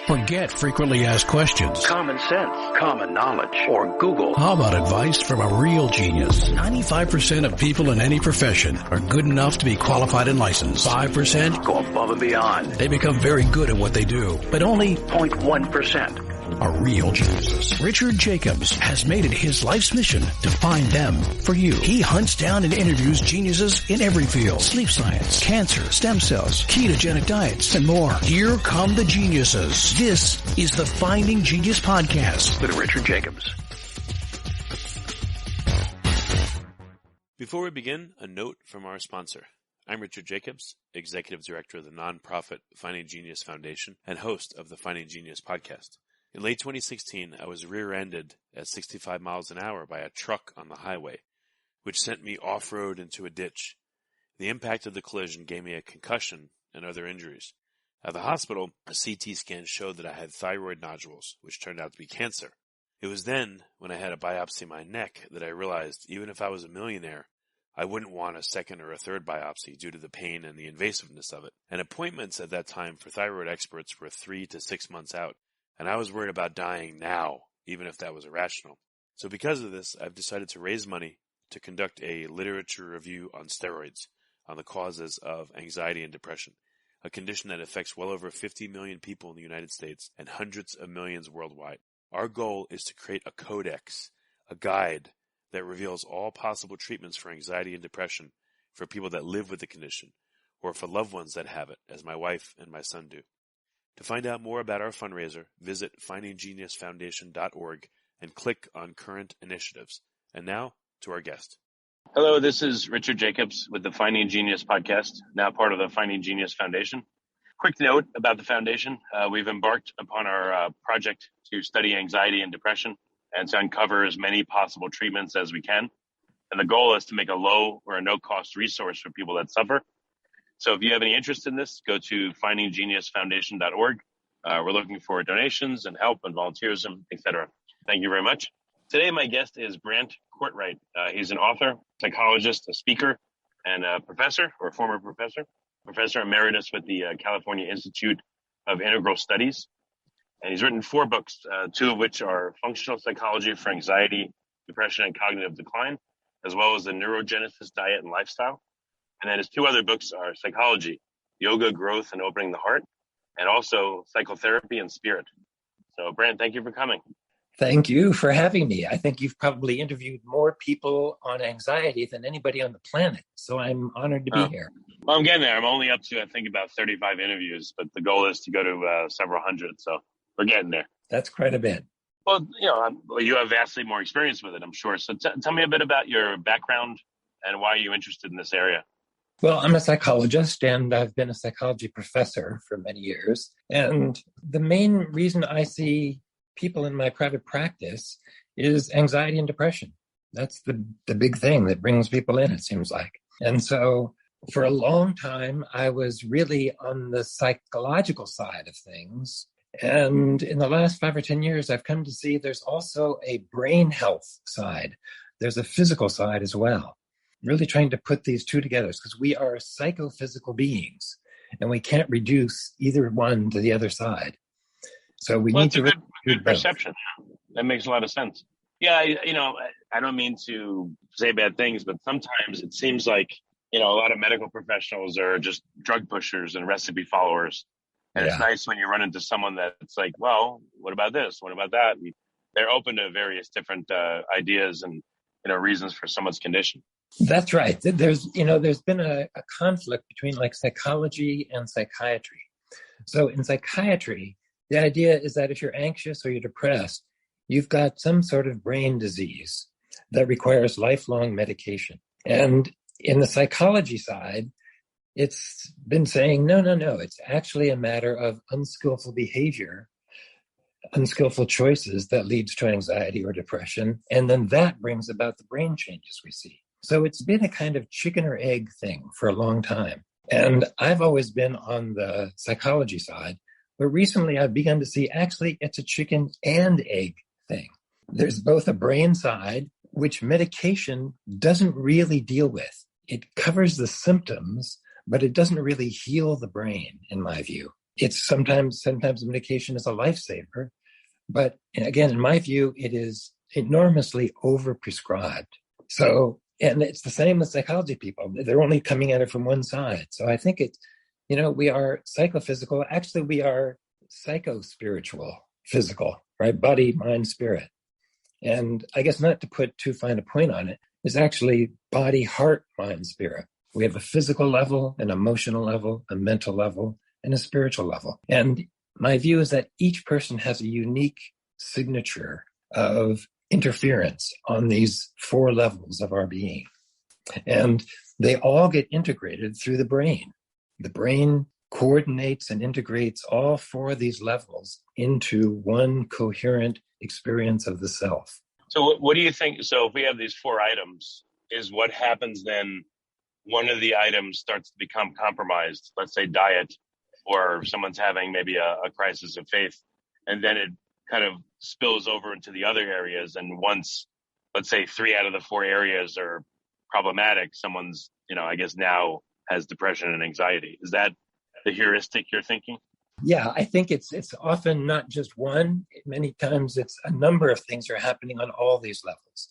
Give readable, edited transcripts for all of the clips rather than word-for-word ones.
Forget frequently asked questions, common sense, common knowledge, or Google. How about advice from a real genius? 95% of people in any profession are good enough to be qualified and licensed. 5% go above and beyond. They become very good at what they do, but only 0.1% are real geniuses. Richard Jacobs has made it his life's mission to find them for you. He hunts down and interviews geniuses in every field: sleep science, cancer, stem cells, ketogenic diets, and more. Here come the geniuses. This is the Finding Genius Podcast with Richard Jacobs. Before we begin, a note from our sponsor. I'm Richard Jacobs, Executive Director of the nonprofit Finding Genius Foundation and host of the Finding Genius Podcast. In late 2016, I was rear-ended at 65 miles an hour by a truck on the highway, which sent me off-road into a ditch. The impact of the collision gave me a concussion and other injuries. At the hospital, a CT scan showed that I had thyroid nodules, which turned out to be cancer. It was then, when I had a biopsy of my neck, that I realized even if I was a millionaire, I wouldn't want a second or a third biopsy due to the pain and the invasiveness of it. And appointments at that time for thyroid experts were 3 to 6 months out. And I was worried about dying now, even if that was irrational. So because of this, I've decided to raise money to conduct a literature review on steroids, on the causes of anxiety and depression, a condition that affects well over 50 million people in the United States and hundreds of millions worldwide. Our goal is to create a codex, a guide that reveals all possible treatments for anxiety and depression for people that live with the condition, or for loved ones that have it, as my wife and my son do. To find out more about our fundraiser, visit findinggeniusfoundation.org and click on current initiatives. And now to our guest. Hello, this is Richard Jacobs with the Finding Genius Podcast, now part of the Finding Genius Foundation. Quick note about the foundation. We've embarked upon our project to study anxiety and depression and to uncover as many possible treatments as we can. And the goal is to make a low or a no-cost resource for people that suffer. So if you have any interest in this, go to findinggeniusfoundation.org. We're looking for donations and help and volunteerism, etc. Thank you very much. Today, my guest is Brant Cortright. He's an author, psychologist, a speaker, and a professor, or former professor emeritus with the California Institute of Integral Studies. And he's written 4 books, 2 of which are Functional Psychology for Anxiety, Depression, and Cognitive Decline, as well as the Neurogenesis Diet and Lifestyle. And then his 2 other books are Psychology, Yoga, Growth, and Opening the Heart, and also Psychotherapy and Spirit. So, Brant, thank you for coming. Thank you for having me. I think you've probably interviewed more people on anxiety than anybody on the planet, so I'm honored to be here. Well, I'm getting there. I'm only up to, I think, about 35 interviews, but the goal is to go to several hundred, so we're getting there. That's quite a bit. Well, you have vastly more experience with it, I'm sure. So tell me a bit about your background and why you're interested in this area. Well, I'm a psychologist, and I've been a psychology professor for many years. And the main reason I see people in my private practice is anxiety and depression. That's the big thing that brings people in, it seems like. And so for a long time, I was really on the psychological side of things. And in the last 5 or 10 years, I've come to see there's also a brain health side. There's a physical side as well. Really trying to put these two together because we are psychophysical beings and we can't reduce either one to the other side. So we need to good perception. That makes a lot of sense. Yeah, I don't mean to say bad things, but sometimes it seems like, a lot of medical professionals are just drug pushers and recipe followers. And It's nice when you run into someone that's like, well, what about this? What about that? And they're open to various different ideas and, reasons for someone's condition. That's right. There's been a conflict between like psychology and psychiatry. So in psychiatry, the idea is that if you're anxious or you're depressed, you've got some sort of brain disease that requires lifelong medication. And in the psychology side, it's been saying, no. It's actually a matter of unskillful behavior, unskillful choices that leads to anxiety or depression. And then that brings about the brain changes we see. So it's been a kind of chicken or egg thing for a long time. And I've always been on the psychology side, but recently I've begun to see actually it's a chicken and egg thing. There's both a brain side, which medication doesn't really deal with. It covers the symptoms, but it doesn't really heal the brain, in my view. it's sometimes medication is a lifesaver. But again, in my view, it is enormously overprescribed. So, and it's the same with psychology people. They're only coming at it from one side. So I think it's, we are psychophysical. Actually, we are psychospiritual, physical, right? Body, mind, spirit. And I guess not to put too fine a point on it, is actually body, heart, mind, spirit. We have a physical level, an emotional level, a mental level, and a spiritual level. And my view is that each person has a unique signature of interference on these 4 levels of our being. And they all get integrated through the brain. The brain coordinates and integrates all 4 of these levels into one coherent experience of the self. So what do you think? So if we have these 4 items, is what happens then one of the items starts to become compromised, let's say diet, or someone's having maybe a crisis of faith, and then it kind of spills over into the other areas. And once, let's say 3 out of the 4 areas are problematic, someone's, I guess now has depression and anxiety. Is that the heuristic you're thinking? Yeah, I think it's often not just one. Many times it's a number of things are happening on all these levels,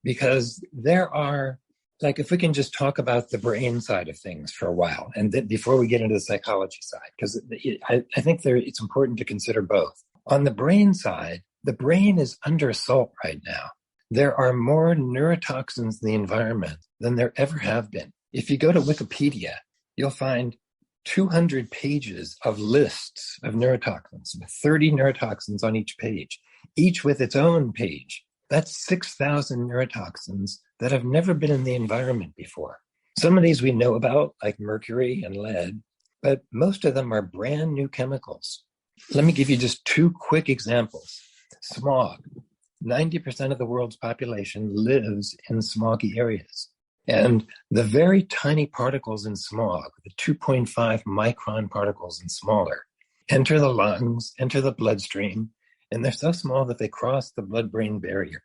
because there are, like, if we can just talk about the brain side of things for a while, and then before we get into the psychology side, because I think it's important to consider both. On the brain side, the brain is under assault right now. There are more neurotoxins in the environment than there ever have been. If you go to Wikipedia, you'll find 200 pages of lists of neurotoxins, with 30 neurotoxins on each page, each with its own page. That's 6,000 neurotoxins that have never been in the environment before. Some of these we know about, like mercury and lead, but most of them are brand new chemicals. Let me give you just 2 quick examples. Smog. 90% of the world's population lives in smoggy areas. And the very tiny particles in smog, the 2.5 micron particles and smaller, enter the lungs, enter the bloodstream, and they're so small that they cross the blood-brain barrier,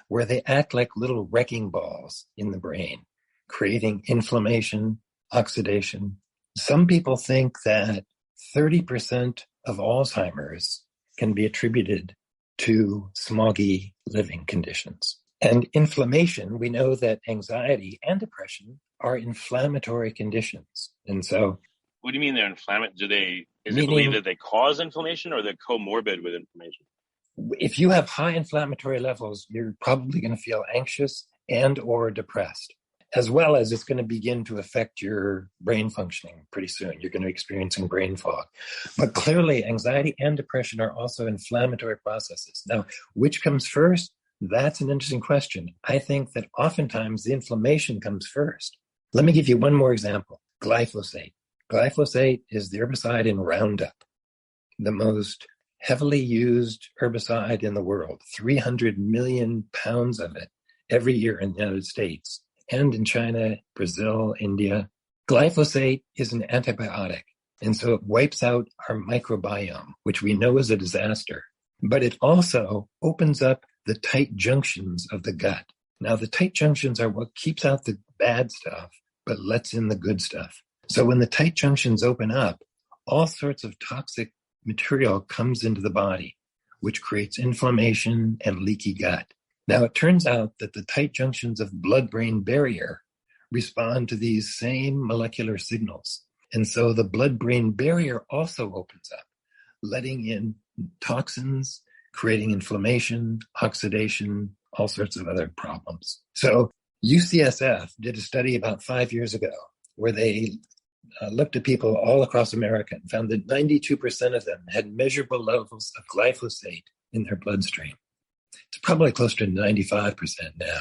where they act like little wrecking balls in the brain, creating inflammation, oxidation. Some people think that 30% of Alzheimer's can be attributed to smoggy living conditions. And inflammation, we know that anxiety and depression are inflammatory conditions. And so... What do you mean they're inflammatory? Is it believed that they cause inflammation, or they're comorbid with inflammation? If you have high inflammatory levels, you're probably going to feel anxious and or depressed, as well as it's going to begin to affect your brain functioning pretty soon. You're going to be experiencing brain fog. But clearly, anxiety and depression are also inflammatory processes. Now, which comes first? That's an interesting question. I think that oftentimes the inflammation comes first. Let me give you one more example. Glyphosate. Glyphosate is the herbicide in Roundup, the most heavily used herbicide in the world. 300 million pounds of it every year in the United States and in China, Brazil, India. Glyphosate is an antibiotic, and so it wipes out our microbiome, which we know is a disaster. But it also opens up the tight junctions of the gut. Now, the tight junctions are what keeps out the bad stuff, but lets in the good stuff. So when the tight junctions open up, all sorts of toxic material comes into the body, which creates inflammation and leaky gut. Now, it turns out that the tight junctions of blood-brain barrier respond to these same molecular signals. And so the blood-brain barrier also opens up, letting in toxins, creating inflammation, oxidation, all sorts of other problems. So UCSF did a study about 5 years ago where they looked at people all across America and found that 92% of them had measurable levels of glyphosate in their bloodstream. It's probably close to 95% now.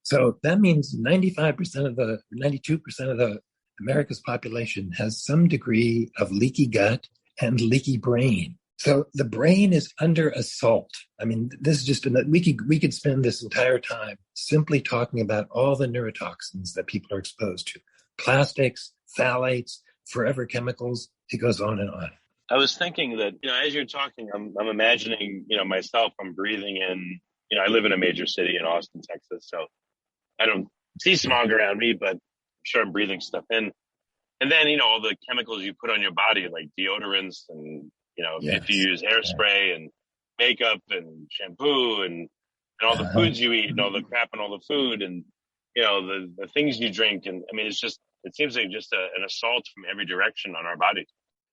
So that means 92% of the America's population has some degree of leaky gut and leaky brain. So the brain is under assault. I mean, this is just, we could spend this entire time simply talking about all the neurotoxins that people are exposed to. Plastics, phthalates, forever chemicals, it goes on and on. I was thinking that, as you're talking, I'm imagining, myself, I'm breathing in, I live in a major city in Austin, Texas, so I don't see smog around me, but I'm sure I'm breathing stuff in. And then, all the chemicals you put on your body, like deodorants and, Yes. if you use hairspray and makeup and shampoo and all the foods you eat and all the crap and all the food and, the things you drink. And I mean, it seems like just an assault from every direction on our bodies.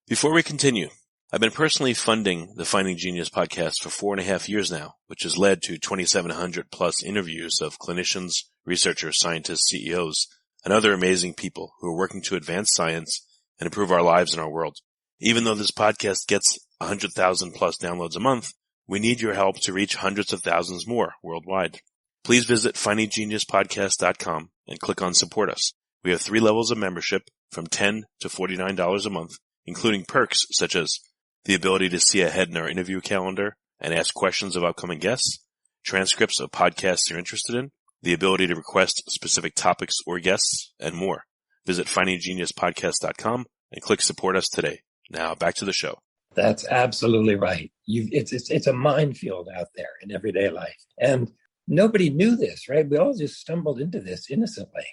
Before we continue, I've been personally funding the Finding Genius podcast for 4.5 years now, which has led to 2,700 plus interviews of clinicians, researchers, scientists, CEOs, and other amazing people who are working to advance science and improve our lives and our world. Even though this podcast gets 100,000 plus downloads a month, we need your help to reach hundreds of thousands more worldwide. Please visit findinggeniuspodcast.com and click on Support Us. We have 3 levels of membership from $10 to $49 a month, including perks such as the ability to see ahead in our interview calendar and ask questions of upcoming guests, transcripts of podcasts you're interested in, the ability to request specific topics or guests, and more. Visit findinggeniuspodcast.com and click Support Us today. Now back to the show. That's absolutely right. It's a minefield out there in everyday life. And nobody knew this, right? We all just stumbled into this innocently.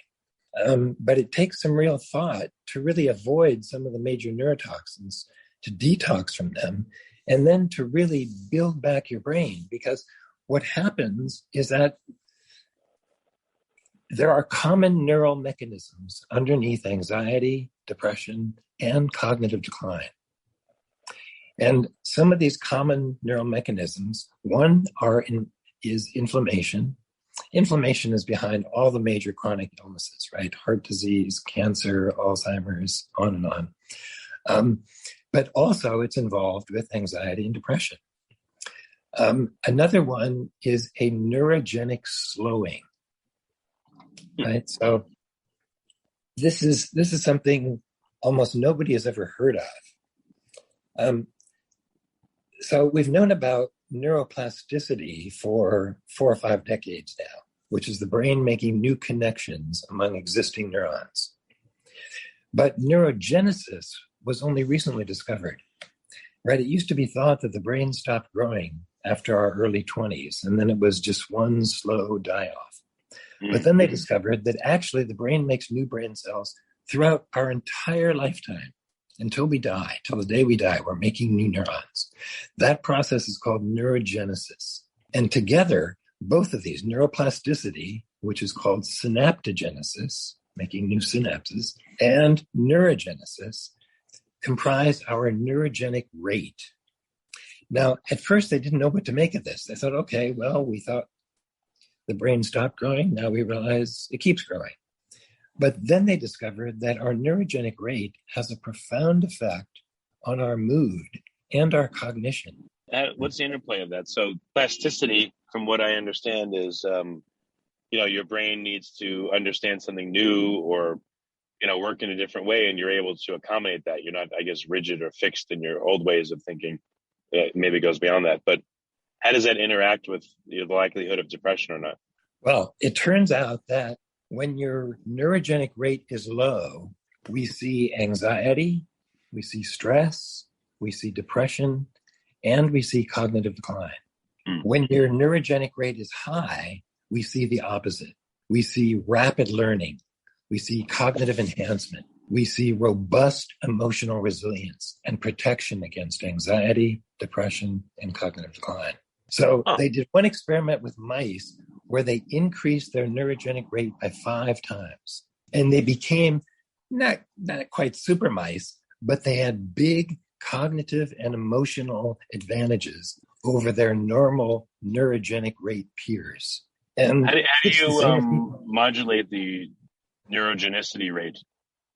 But it takes some real thought to really avoid some of the major neurotoxins, to detox from them, and then to really build back your brain. Because what happens is that there are common neural mechanisms underneath anxiety, depression, and cognitive decline. And some of these common neural mechanisms, one is inflammation. Inflammation is behind all the major chronic illnesses, right? Heart disease, cancer, Alzheimer's, on and on. But also it's involved with anxiety and depression. Another one is a neurogenic slowing, right? So this is something almost nobody has ever heard of. So we've known about neuroplasticity for 4 or 5 decades now, which is the brain making new connections among existing neurons. But neurogenesis was only recently discovered, right? It used to be thought that the brain stopped growing after our early 20s, and then it was just one slow die-off. But then they discovered that actually the brain makes new brain cells throughout our entire lifetime. Until we die, till the day we die, we're making new neurons. That process is called neurogenesis. And together, both of these, neuroplasticity, which is called synaptogenesis, making new synapses, and neurogenesis, comprise our neurogenic rate. Now, at first, they didn't know what to make of this. They thought, okay, well, we thought the brain stopped growing. Now we realize it keeps growing. But then they discovered that our neurogenic rate has a profound effect on our mood and our cognition. What's the interplay of that? So plasticity, from what I understand, is, your brain needs to understand something new or, work in a different way, and you're able to accommodate that. You're not, I guess, rigid or fixed in your old ways of thinking. It maybe goes beyond that. But how does that interact with the likelihood of depression or not? Well, it turns out that when your neurogenic rate is low, we see anxiety, we see stress, we see depression, and we see cognitive decline. When your neurogenic rate is high, we see the opposite. We see rapid learning. We see cognitive enhancement. We see robust emotional resilience and protection against anxiety, depression, and cognitive decline. So they did one experiment with mice where they increased their neurogenic rate by 5 times. And they became not quite super mice, but they had big cognitive and emotional advantages over their normal neurogenic rate peers. And how do you modulate the neurogenicity rate?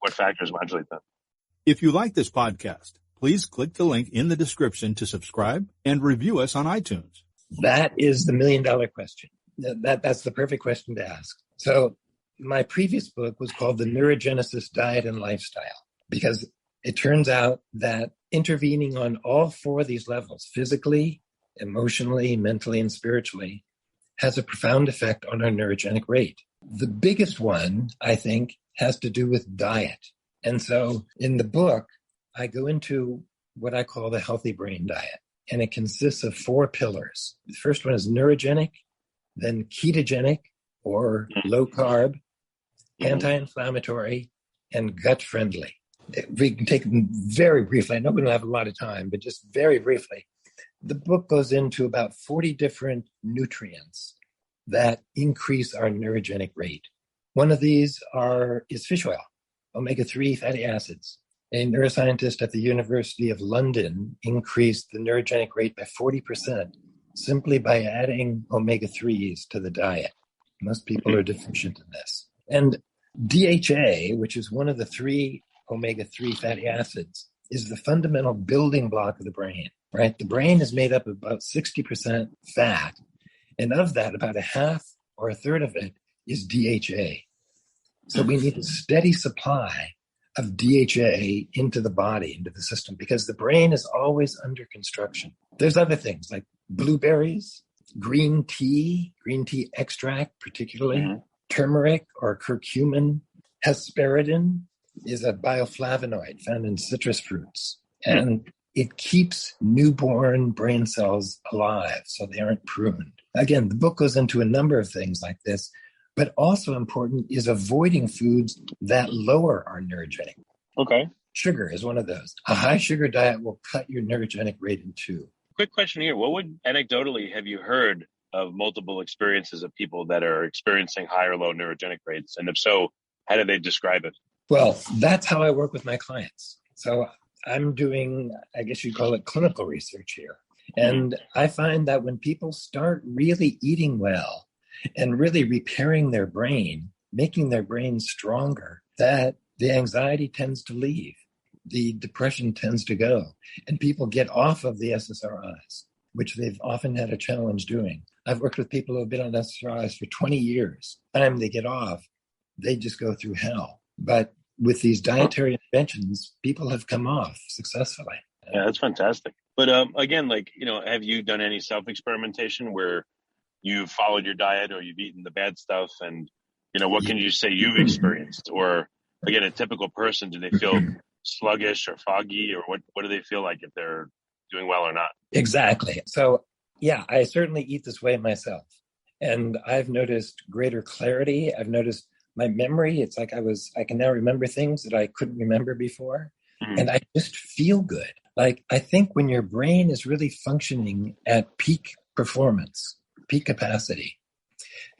What factors modulate that? If you like this podcast, please click the link in the description to subscribe and review us on iTunes. That is the $1 million question. That's the perfect question to ask. So my previous book was called The Neurogenesis Diet and Lifestyle, because it turns out that intervening on all 4 of these levels, physically, emotionally, mentally, and spiritually, has a profound effect on our neurogenic rate. The biggest one, I think, has to do with diet. And so in the book, I go into what I call the healthy brain diet, and it consists of 4 pillars. The first one is neurogenic, then ketogenic or low carb, anti-inflammatory, and gut friendly. we can take them very briefly. I know we don't have a lot of time, but just very briefly. The book goes into about 40 different nutrients that increase our neurogenic rate. One of these is fish oil, omega-3 fatty acids. A neuroscientist at the University of London increased the neurogenic rate by 40% simply by adding omega-3s to the diet. Most people are deficient in this. And DHA, which is one of the 3 omega-3 fatty acids, is the fundamental building block of the brain, right? The brain is made up of about 60% fat, and of that, about a half or a third of it is DHA. So we need a steady supply of DHA into the body, into the system, because the brain is always under construction. There's other things like blueberries, green tea extract particularly, turmeric or curcumin, hesperidin is a bioflavonoid found in citrus fruits, and it keeps newborn brain cells alive so they aren't pruned. Again, the book goes into a number of things like this, but also important is avoiding foods that lower our neurogenic. Okay. Sugar is one of those. A high sugar diet will cut your neurogenic rate in two. Quick question here. What would anecdotally have you heard of multiple experiences of people that are experiencing high or low neurogenic rates? And if so, how do they describe it? Well, that's how I work with my clients. So I'm doing, I guess you'd call it clinical research here. And I find that when people start really eating well and really repairing their brain, making their brain stronger, that the anxiety tends to leave. The depression tends to go, and people get off of the SSRIs, which they've often had a challenge doing. I've worked with people who have been on SSRIs for 20 years. By the time they get off, they just go through hell. But with these dietary interventions, people have come off successfully. Yeah, that's fantastic. But again, have you done any self-experimentation where you've followed your diet or you've eaten the bad stuff? And, what can you say you've experienced? Or, again, a typical person, do they feel sluggish or foggy, or what do they feel like if they're doing well or not? Exactly. So, yeah, I certainly eat this way myself. And I've noticed greater clarity. I've noticed my memory. It's like I can now remember things that I couldn't remember before. And I just feel good. Like, I think when your brain is really functioning at peak performance, peak capacity,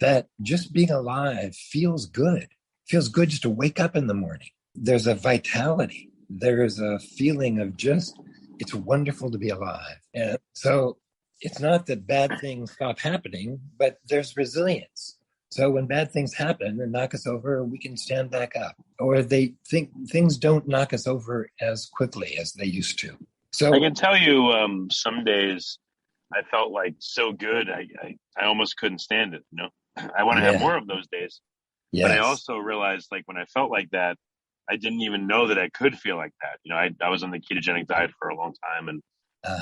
that just being alive feels good. Feels good just to wake up in the morning. There's a vitality. There's a feeling of just, it's wonderful to be alive. And so it's not that bad things stop happening, but there's resilience. So when bad things happen and knock us over, we can stand back up. Or they think things don't knock us over as quickly as they used to. So I can tell you some days I felt like so good, I almost couldn't stand it. I want to have more of those days. Yes. But I also realized, when I felt like that, I didn't even know that I could feel like that. I was on the ketogenic diet for a long time and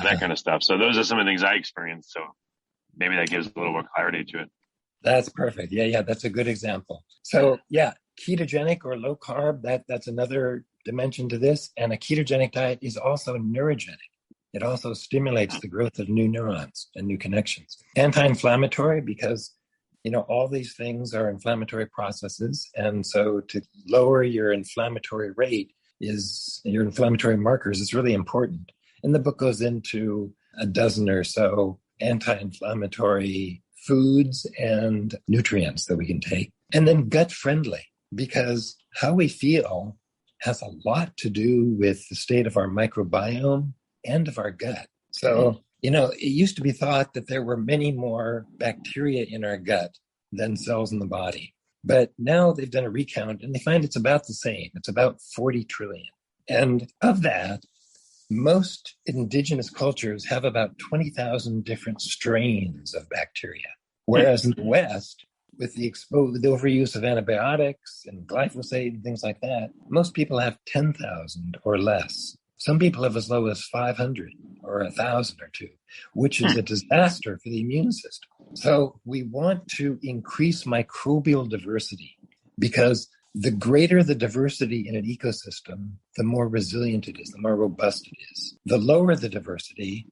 that kind of stuff. So those are some of the things I experienced. So maybe that gives a little more clarity to it. That's perfect. Yeah, that's a good example. So ketogenic or low carb, that's another dimension to this. And a ketogenic diet is also neurogenic. It also stimulates the growth of new neurons and new connections. Anti-inflammatory, because all these things are inflammatory processes. And so to lower your inflammatory rate your inflammatory markers is really important. And the book goes into a dozen or so anti-inflammatory foods and nutrients that we can take. And then gut friendly, because how we feel has a lot to do with the state of our microbiome and of our gut. So, it used to be thought that there were many more bacteria in our gut than cells in the body. But now they've done a recount and they find it's about the same. It's about 40 trillion. And of that, most indigenous cultures have about 20,000 different strains of bacteria. Whereas in the West, with the overuse of antibiotics and glyphosate and things like that, most people have 10,000 or less. Some people have as low as 500 or 1,000 or 2, which is a disaster for the immune system. So we want to increase microbial diversity, because the greater the diversity in an ecosystem, the more resilient it is, the more robust it is. The lower the diversity,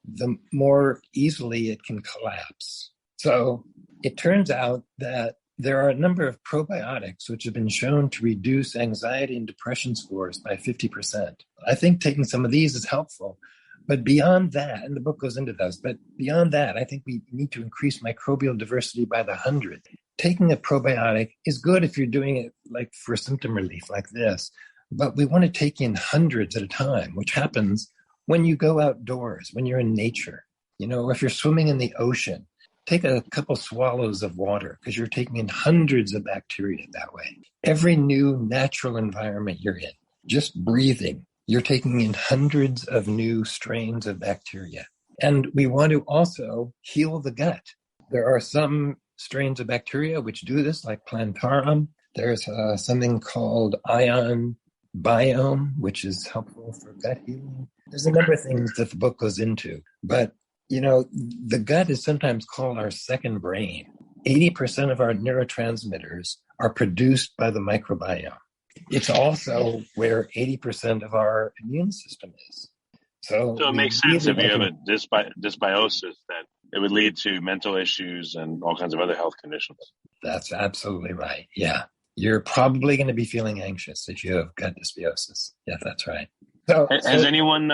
the more easily it can collapse. So it turns out that there are a number of probiotics which have been shown to reduce anxiety and depression scores by 50%. I think taking some of these is helpful. But beyond that, and the book goes into those, but beyond that, I think we need to increase microbial diversity by the 100. Taking a probiotic is good if you're doing it like for symptom relief like this, but we want to take in hundreds at a time, which happens when you go outdoors, when you're in nature, or if you're swimming in the ocean. Take a couple swallows of water because you're taking in hundreds of bacteria that way. Every new natural environment you're in, just breathing, you're taking in hundreds of new strains of bacteria. And we want to also heal the gut. There are some strains of bacteria which do this, like plantarum. There's something called ion biome, which is helpful for gut healing. There's a number of things that the book goes into. But, the gut is sometimes called our second brain. 80% of our neurotransmitters are produced by the microbiome. It's also where 80% of our immune system is. So it makes sense if you have a dysbiosis that it would lead to mental issues and all kinds of other health conditions. That's absolutely right. Yeah. You're probably going to be feeling anxious if you have gut dysbiosis. Yeah, that's right. Has anyone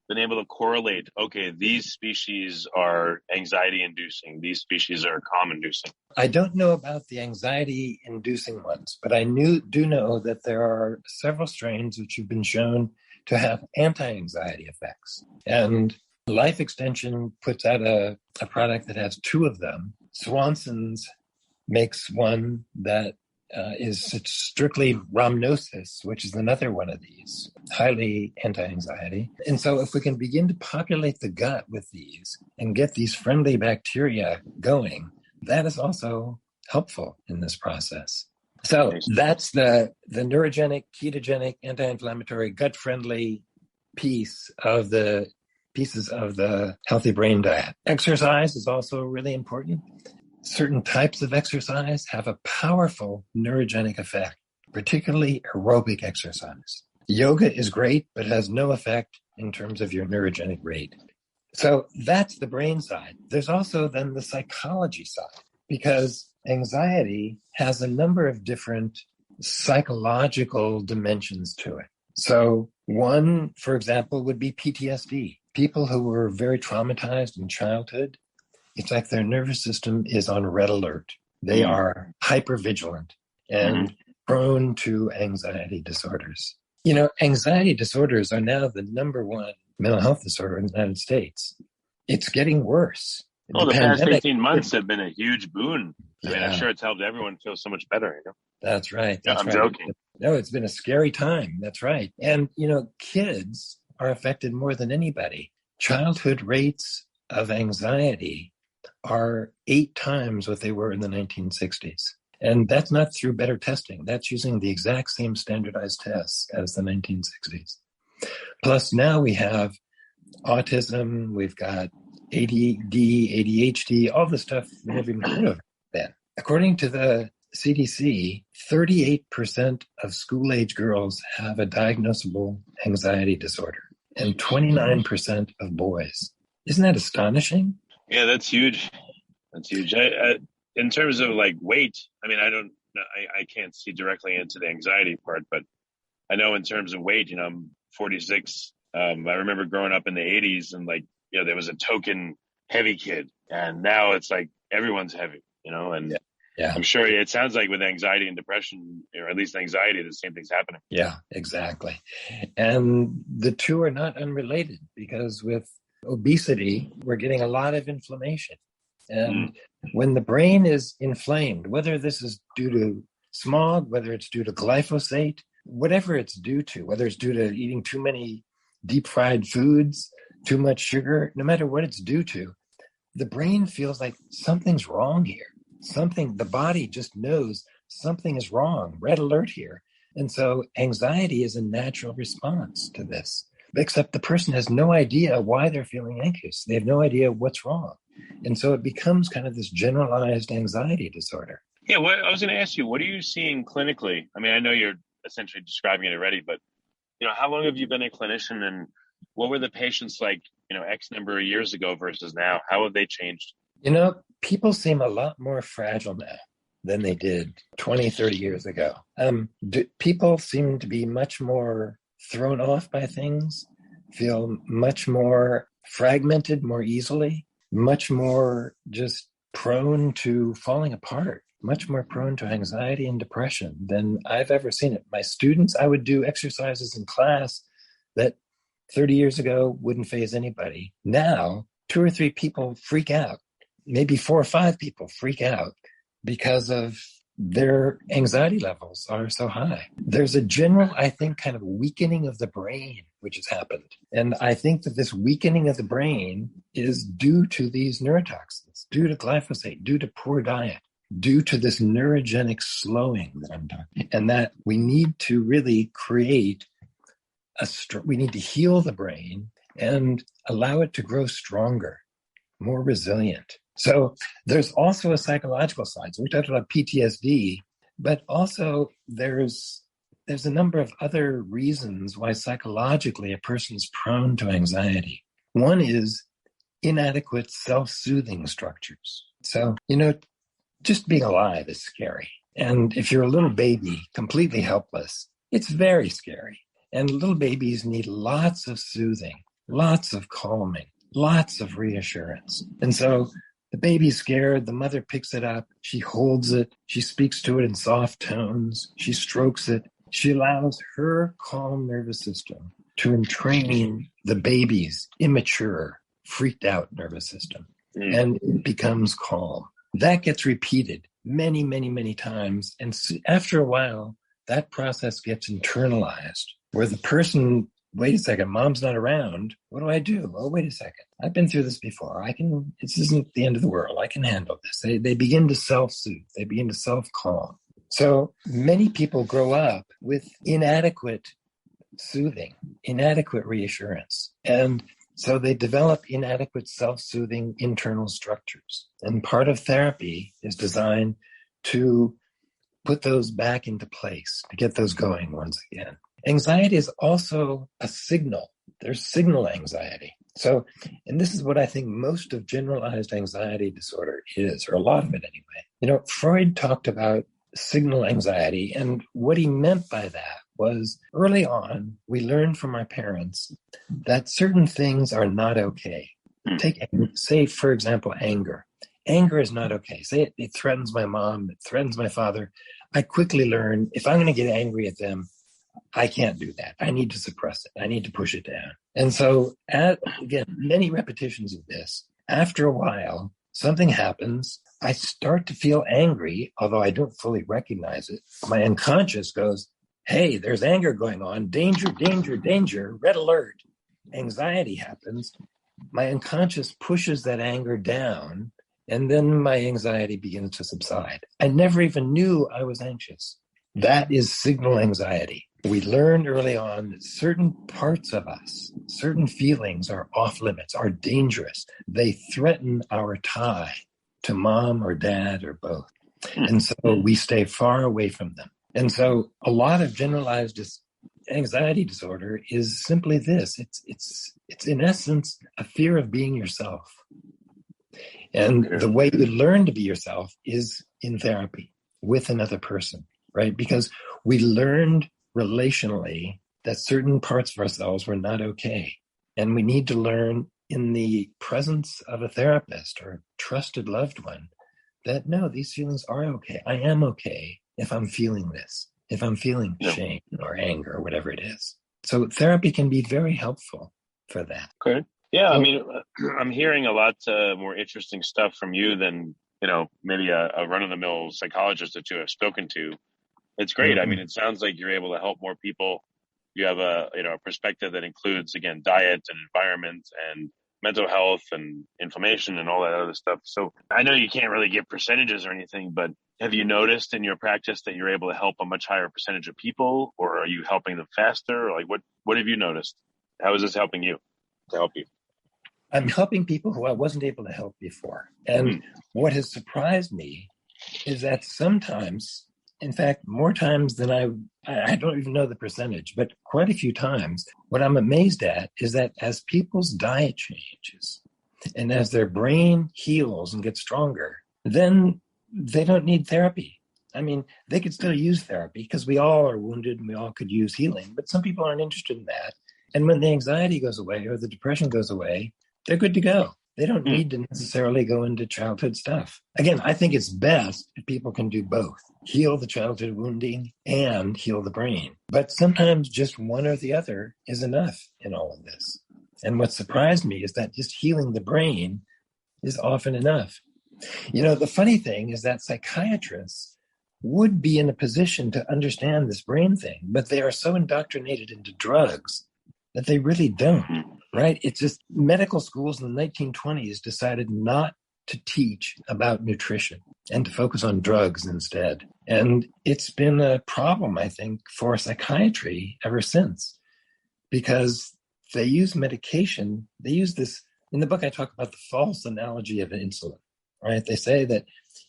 been able to correlate, okay, these species are anxiety-inducing, these species are calm-inducing? I don't know about the anxiety-inducing ones, but I do know that there are several strains which have been shown to have anti-anxiety effects. And Life Extension puts out a product that has two of them. Swanson's makes one that is strictly rhamnosus, which is another one of these, highly anti-anxiety. And so if we can begin to populate the gut with these and get these friendly bacteria going, that is also helpful in this process. So that's the neurogenic, ketogenic, anti-inflammatory, gut-friendly pieces of the healthy brain diet. Exercise is also really important. Certain types of exercise have a powerful neurogenic effect, particularly aerobic exercise. Yoga is great, but has no effect in terms of your neurogenic rate. So that's the brain side. There's also then the psychology side, because anxiety has a number of different psychological dimensions to it. So one, for example, would be PTSD. People who were very traumatized in childhood, it's like their nervous system is on red alert. They are hypervigilant and prone to anxiety disorders. Anxiety disorders are now the number one mental health disorder in the United States. It's getting worse. The past 15 months have been a huge boon. I mean, I'm sure it's helped everyone feel so much better. That's right. I'm joking. No, it's been a scary time. That's right. And, kids are affected more than anybody. Childhood rates of anxiety are 8 times what they were in the 1960s. And that's not through better testing. That's using the exact same standardized tests as the 1960s. Plus now we have autism, we've got ADD, ADHD, all the stuff we never even heard of then. According to the CDC, 38% of school-age girls have a diagnosable anxiety disorder and 29% of boys. Isn't that astonishing? Yeah, that's huge. That's huge. In terms of weight, I mean, I can't see directly into the anxiety part, but I know in terms of weight, I'm 46. I remember growing up in the 80s and there was a token heavy kid, and now it's like everyone's heavy, and yeah. I'm sure it sounds like with anxiety and depression, or at least anxiety, the same thing's happening. Yeah, exactly. And the two are not unrelated, because with obesity, we're getting a lot of inflammation. And when the brain is inflamed, whether this is due to smog, whether it's due to glyphosate, whatever it's due to, whether it's due to eating too many deep fried foods, too much sugar, no matter what it's due to, the brain feels like something's wrong here. The body just knows something is wrong, red alert here. And so anxiety is a natural response to this, except the person has no idea why they're feeling anxious. They have no idea what's wrong. And so it becomes kind of this generalized anxiety disorder. Yeah, I was going to ask you, what are you seeing clinically? I mean, I know you're essentially describing it already, but how long have you been a clinician, and what were the patients like, X number of years ago versus now? How have they changed? People seem a lot more fragile now. than they did 20, 30 years ago. People seem to be much more thrown off by things, feel much more fragmented more easily, much more just prone to falling apart, much more prone to anxiety and depression than I've ever seen it. My students, I would do exercises in class that 30 years ago wouldn't faze anybody. Now, 2 or 3 people freak out. Maybe 4 or 5 people freak out because of their anxiety levels are so high. There's a general, I think, kind of weakening of the brain, which has happened. And I think that this weakening of the brain is due to these neurotoxins, due to glyphosate, due to poor diet, due to this neurogenic slowing that I'm talking. And that we need to really create we need to heal the brain and allow it to grow stronger, more resilient. So there's also a psychological side. So we talked about PTSD, but also there's a number of other reasons why psychologically a person is prone to anxiety. One is inadequate self-soothing structures. So, just being alive is scary. And if you're a little baby, completely helpless, it's very scary. And little babies need lots of soothing, lots of calming, lots of reassurance. And so the baby's scared, the mother picks it up, she holds it, she speaks to it in soft tones, she strokes it, she allows her calm nervous system to entrain the baby's immature, freaked out nervous system. And it becomes calm. That gets repeated many, many, many times. And after a while, that process gets internalized, where the person, wait a second, mom's not around. What do I do? Oh, wait a second. I've been through this before. This isn't the end of the world. I can handle this. They begin to self-soothe. They begin to self-calm. So many people grow up with inadequate soothing, inadequate reassurance. And so they develop inadequate self-soothing internal structures. And part of therapy is designed to put those back into place, to get those going once again. Anxiety is also a signal. There's signal anxiety. So, and this is what I think most of generalized anxiety disorder is, or a lot of it anyway. Freud talked about signal anxiety, and what he meant by that was early on, we learned from our parents that certain things are not okay. Say, for example, anger. Anger is not okay. Say it threatens my mom, it threatens my father. I quickly learn if I'm going to get angry at them, I can't do that. I need to suppress it. I need to push it down. And so, again, many repetitions of this. After a while, something happens. I start to feel angry, although I don't fully recognize it. My unconscious goes, hey, there's anger going on. Danger, danger, danger. Red alert. Anxiety happens. My unconscious pushes that anger down, and then my anxiety begins to subside. I never even knew I was anxious. That is signal anxiety. We learned early on that certain parts of us, certain feelings are off limits, are dangerous. They threaten our tie to mom or dad or both. And so we stay far away from them. And so a lot of generalized anxiety disorder is simply this. It's in essence a fear of being yourself. And the way you learn to be yourself is in therapy with another person, right? Because we learned relationally that certain parts of ourselves were not okay. And we need to learn in the presence of a therapist or a trusted loved one that no, these feelings are okay. I am okay if I'm feeling this, if I'm feeling shame or anger or whatever it is. So therapy can be very helpful for that. Okay. Yeah, I mean, I'm hearing a lot more interesting stuff from you than, maybe a run-of-the-mill psychologist or two I've spoken to. It's great. Mm-hmm. I mean, it sounds like you're able to help more people. You have a perspective that includes, again, diet and environment and mental health and inflammation and all that other stuff. So I know you can't really give percentages or anything, but have you noticed in your practice that you're able to help a much higher percentage of people, or are you helping them faster? Or what have you noticed? How is this helping you to help you? I'm helping people who I wasn't able to help before. And what has surprised me is that sometimes, in fact, more times than I don't even know the percentage, but quite a few times, what I'm amazed at is that as people's diet changes and as their brain heals and gets stronger, then they don't need therapy. I mean, they could still use therapy because we all are wounded and we all could use healing, but some people aren't interested in that. And when the anxiety goes away or the depression goes away, they're good to go. They don't need to necessarily go into childhood stuff. Again, I think it's best if people can do both, heal the childhood wounding and heal the brain. But sometimes just one or the other is enough in all of this. And what surprised me is that just healing the brain is often enough. You know, the funny thing is that psychiatrists would be in a position to understand this brain thing, but they are so indoctrinated into drugs that they really don't, right? It's just medical schools in the 1920s decided not to teach about nutrition and to focus on drugs instead. And it's been a problem, I think, for psychiatry ever since, because they use medication. They use this, in the book I talk about the false analogy of insulin, right? They say that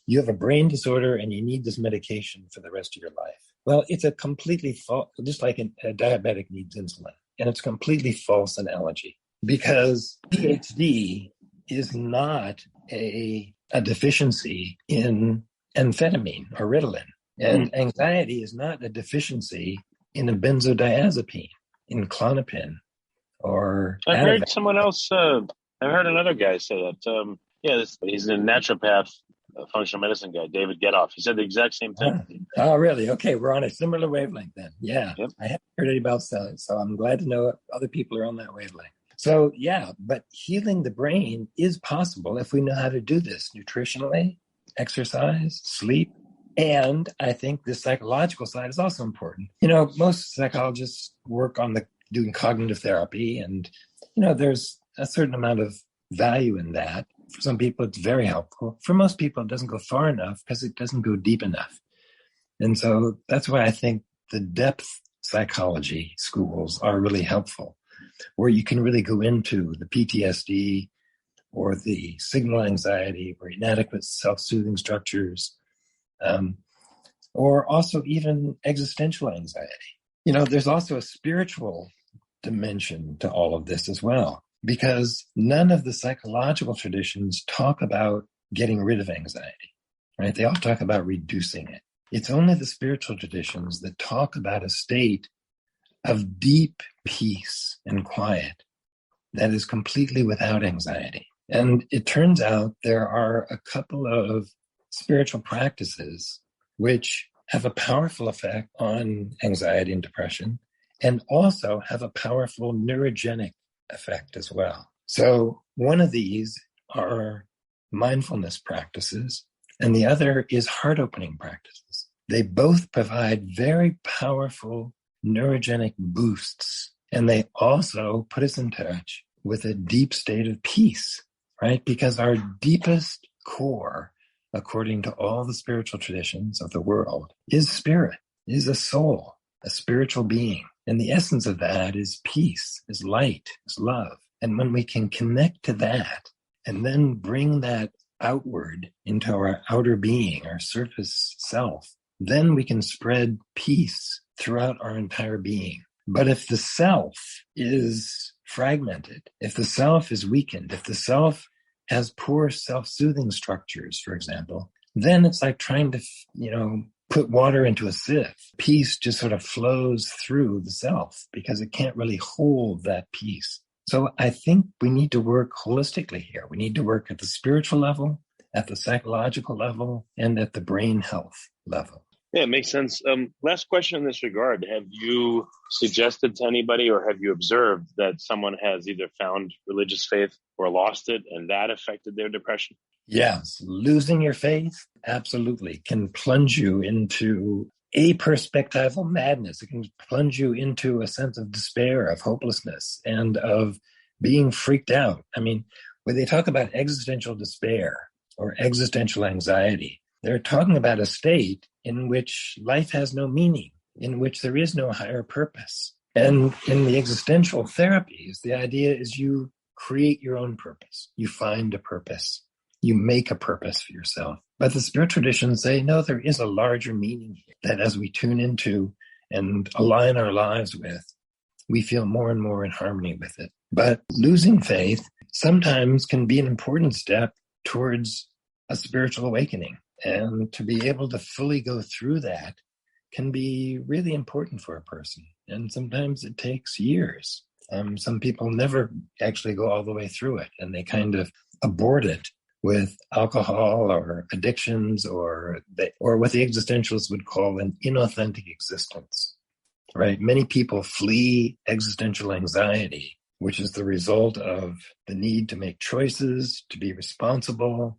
you have a brain disorder and you need this medication for the rest of your life. Well, it's a completely false, just like a diabetic needs insulin. And it's a completely false analogy because PhD is not a deficiency in amphetamine or Ritalin. And anxiety is not a deficiency in a benzodiazepine, in Klonopin, or I've heard someone else, I've heard another guy say that. He's a naturopath, a functional medicine guy, David Getoff. He said the exact same thing. Oh, really? Okay, we're on a similar wavelength then. Yeah, yep. I haven't heard anybody else say it, so I'm glad to know other people are on that wavelength. So yeah, but healing the brain is possible if we know how to do this nutritionally, exercise, sleep, and I think the psychological side is also important. You know, most psychologists work on doing cognitive therapy, and you know, there's a certain amount of value in that. For some people, it's very helpful. For most people, it doesn't go far enough because it doesn't go deep enough. And so that's why I think the depth psychology schools are really helpful, where you can really go into the PTSD or the signal anxiety or inadequate self-soothing structures, or also even existential anxiety. You know, there's also a spiritual dimension to all of this as well, because none of the psychological traditions talk about getting rid of anxiety, right? They all talk about reducing it. It's only the spiritual traditions that talk about a state of deep peace and quiet that is completely without anxiety. And it turns out there are a couple of spiritual practices which have a powerful effect on anxiety and depression, and also have a powerful neurogenic effect as well. So one of these are mindfulness practices, and the other is heart-opening practices. They both provide very powerful neurogenic boosts, and they also put us in touch with a deep state of peace, right? Because our deepest core, according to all the spiritual traditions of the world, is spirit, is a soul, a spiritual being. And the essence of that is peace, is light, is love. And when we can connect to that and then bring that outward into our outer being, our surface self, then we can spread peace throughout our entire being. But if the self is fragmented, if the self is weakened, if the self has poor self-soothing structures, for example, then it's like trying to, put water into a sieve. Peace just sort of flows through the self because it can't really hold that peace. So I think we need to work holistically here. We need to work at the spiritual level, at the psychological level, and at the brain health level. Yeah, it makes sense. Last question in this regard. Have you suggested to anybody or have you observed that someone has either found religious faith or lost it and that affected their depression? Yes. Losing your faith absolutely can plunge you into aperspectival madness. It can plunge you into a sense of despair, of hopelessness, and of being freaked out. I mean, when they talk about existential despair or existential anxiety, they're talking about a state in which life has no meaning, in which there is no higher purpose. And in the existential therapies, the idea is you create your own purpose. You find a purpose. You make a purpose for yourself. But the spiritual traditions say, no, there is a larger meaning here that as we tune into and align our lives with, we feel more and more in harmony with it. But losing faith sometimes can be an important step towards a spiritual awakening. And to be able to fully go through that can be really important for a person. And sometimes it takes years. Some people never actually go all the way through it, and they kind of abort it with alcohol or addictions or what the existentialists would call an inauthentic existence, right? Many people flee existential anxiety, which is the result of the need to make choices, to be responsible,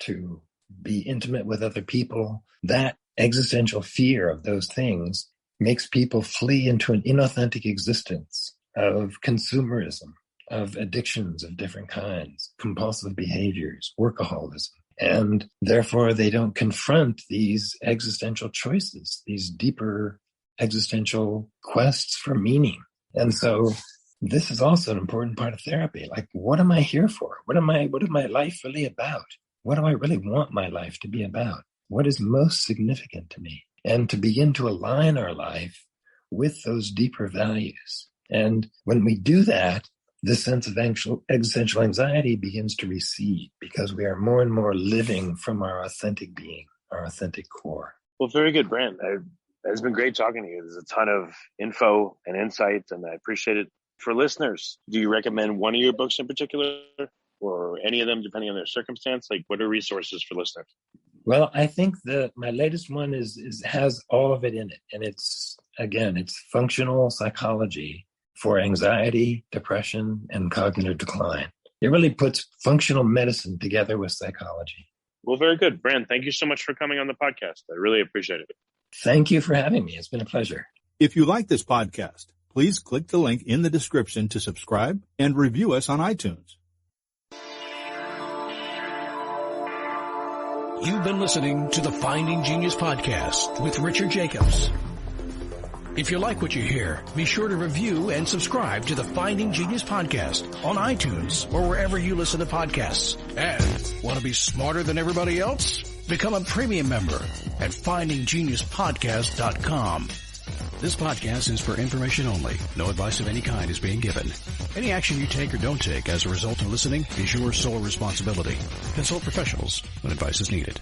to be intimate with other people. That existential fear of those things makes people flee into an inauthentic existence of consumerism, of addictions of different kinds, compulsive behaviors, workaholism. And therefore, they don't confront these existential choices, these deeper existential quests for meaning. And so this is also an important part of therapy. Like, what am I here for? What is my life really about? What do I really want my life to be about? What is most significant to me? And to begin to align our life with those deeper values. And when we do that, this sense of existential anxiety begins to recede because we are more and more living from our authentic being, our authentic core. Well, very good, Brant. It's been great talking to you. There's a ton of info and insights, and I appreciate it. For listeners, do you recommend one of your books in particular or any of them, depending on their circumstance? Like, what are resources for listeners? Well, I think my latest one has all of it in it. And it's functional psychology for anxiety, depression, and cognitive decline. It really puts functional medicine together with psychology. Well, very good. Brant, thank you so much for coming on the podcast. I really appreciate it. Thank you for having me. It's been a pleasure. If you like this podcast, please click the link in the description to subscribe and review us on iTunes. You've been listening to the Finding Genius podcast with Richard Jacobs. If you like what you hear, be sure to review and subscribe to the Finding Genius podcast on iTunes or wherever you listen to podcasts. And want to be smarter than everybody else? Become a premium member at findinggeniuspodcast.com. This podcast is for information only. No advice of any kind is being given. Any action you take or don't take as a result of listening is your sole responsibility. Consult professionals when advice is needed.